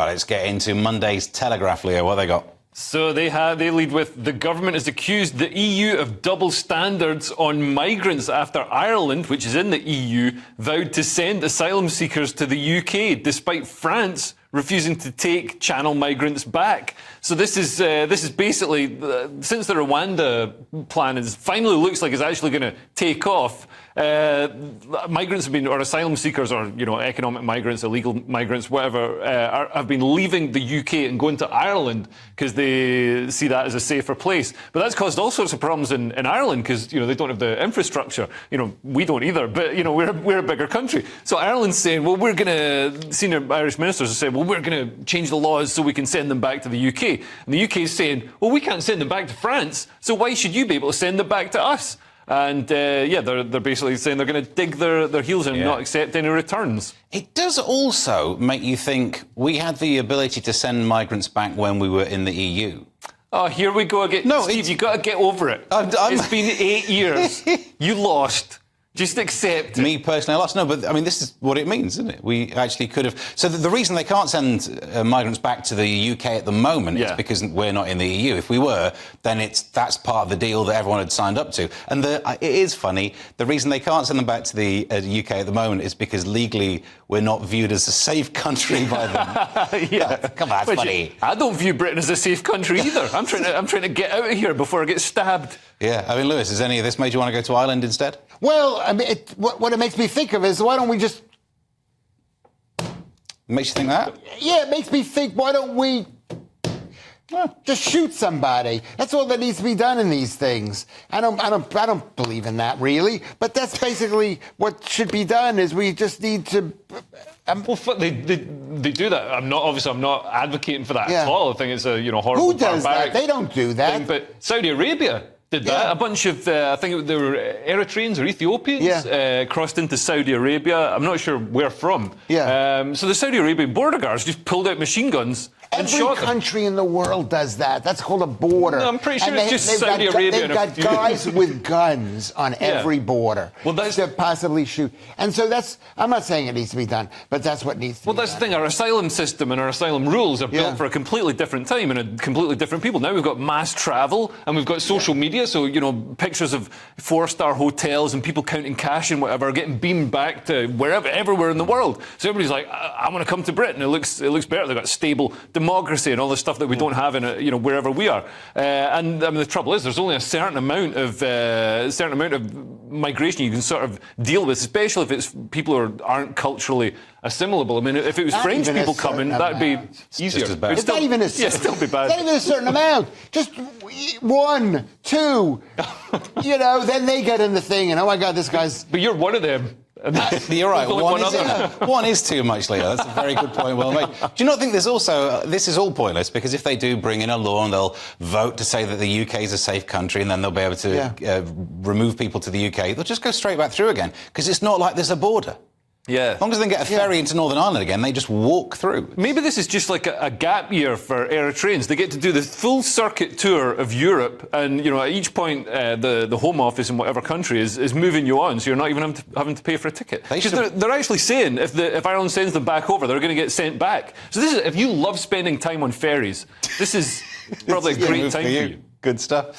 let's get into Monday's Telegraph, Leo. What they got? So they lead with, the government has accused the EU of double standards on migrants after Ireland, which is in the EU, vowed to send asylum seekers to the UK, despite France refusing to take Channel migrants back. So this is basically, since the Rwanda plan finally looks like it's actually going to take off, migrants have been, or asylum seekers, or economic migrants, illegal migrants, whatever, have been leaving the UK and going to Ireland because they see that as a safer place. But that's caused all sorts of problems in Ireland because they don't have the infrastructure. We don't either, but we're a bigger country. So Ireland's saying, well, we're going to, senior Irish ministers are saying, well, we're going to change the laws so we can send them back to the UK. And the UK is saying, well, we can't send them back to France, so why should you be able to send them back to us? And they're basically saying they're going to dig their heels in and not accept any returns. It does also make you think we had the ability to send migrants back when we were in the EU. Oh, here we go again. No, Steve, you've got to get over it. It's been 8 years. You lost. Just accept it. Me personally, I lost. No, but I mean, this is what it means, isn't it? We actually could have. So the reason they can't send migrants back to the UK at the moment is because we're not in the EU. If we were, then that's part of the deal that everyone had signed up to. And it is funny. The reason they can't send them back to the UK at the moment is because legally we're not viewed as a safe country by them. Come on, that's funny. I don't view Britain as a safe country either. I'm trying to get out of here before I get stabbed. Yeah, I mean, Lewis, has any of this made you want to go to Ireland instead? Well, I mean, what it makes me think of is, why don't we just... Makes you think that? Yeah, it makes me think, why don't we just shoot somebody? That's all that needs to be done in these things. I don't believe in that, really. But that's basically what should be done, is we just need to... well, they do that. I'm not advocating for that at all. I think it's a horrible. Who does that? They don't do that. Thing, but Saudi Arabia did that. A bunch of, I think they were Eritreans or Ethiopians, crossed into Saudi Arabia. I'm not sure where from. So the Saudi Arabian border guards just pulled out machine guns and shot them. Every country in the world does that. That's called a border. No, I'm pretty sure it's just Saudi Arabia. They've got guys with guns on every border. Well, that's to possibly shoot. And so I'm not saying it needs to be done, but that's what needs to be done. Well, that's the thing. Our asylum system and our asylum rules are built for a completely different time and a completely different people. Now we've got mass travel and we've got social media. So, pictures of 4-star hotels and people counting cash and whatever are getting beamed back to everywhere in the world. So everybody's like, I want to come to Britain. It looks better. They've got stable democracy and all this stuff that we don't have in wherever we are. And I mean, the trouble is, there's only a certain amount of migration you can sort of deal with, especially if it's people who aren't culturally assimilable. I mean, if it was French people coming, that'd be easier. Just as bad. It's not even a still be bad. It's not even a certain amount. Just 1, 2. Then they get in the thing, and oh my God, this guy's. But you're one of them. You're right. One is too much, Leo. That's a very good point. Well made. Do you not think there's also this is all pointless, because if they do bring in a law and they'll vote to say that the UK is a safe country and then they'll be able to remove people to the UK, they'll just go straight back through again, because it's not like there's a border. Yeah. As long as they can get a ferry into Northern Ireland again, they just walk through. Maybe this is just like a gap year for Eritreans. They get to do the full circuit tour of Europe, and at each point the Home Office in whatever country is moving you on, so you're not even having to pay for a ticket. They're actually saying if Ireland sends them back over, they're going to get sent back. So if you love spending time on ferries, this is probably a great time for you. Good stuff.